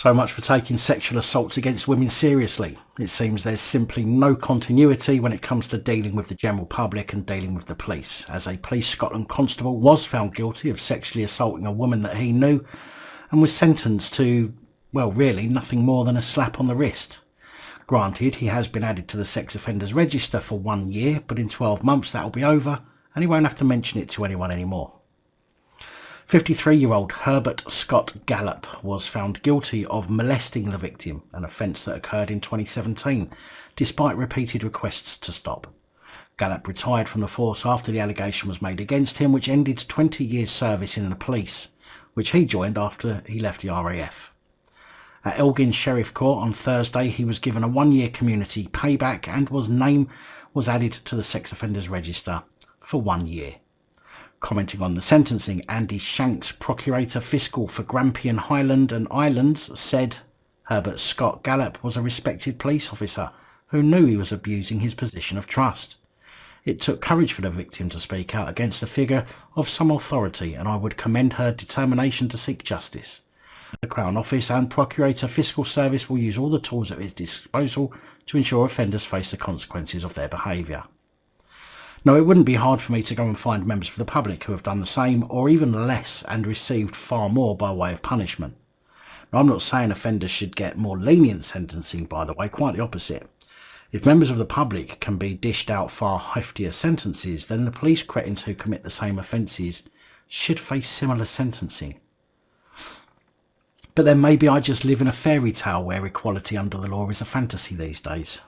So much for taking sexual assaults against women seriously. It seems there's simply no continuity when it comes to dealing with the general public and dealing with the police, as a Police Scotland constable was found guilty of sexually assaulting a woman that he knew and was sentenced to, well, really nothing more than a slap on the wrist. Granted, he has been added to the sex offenders register for 1 year, but in 12 months that will be over and he won't have to mention it to anyone anymore. 53-year-old Herbert Scott Gallop was found guilty of molesting the victim, an offence that occurred in 2017, despite repeated requests to stop. Gallop retired from the force after the allegation was made against him, which ended 20 years' service in the police, which he joined after he left the RAF. At Elgin Sheriff Court on Thursday, he was given a 1-year community payback and his name was added to the sex offenders register for 1 year. Commenting on the sentencing, Andy Shanks, Procurator Fiscal for Grampian Highland and Islands, said Herbert Scott Gallop was a respected police officer who knew he was abusing his position of trust. It took courage for the victim to speak out against a figure of some authority, and I would commend her determination to seek justice. The Crown Office and Procurator Fiscal Service will use all the tools at its disposal to ensure offenders face the consequences of their behaviour. No, it wouldn't be hard for me to go and find members of the public who have done the same or even less and received far more by way of punishment. Now, I'm not saying offenders should get more lenient sentencing, by the way, quite the opposite. If members of the public can be dished out far heftier sentences, then the police cretins who commit the same offences should face similar sentencing. But then maybe I just live in a fairy tale where equality under the law is a fantasy these days.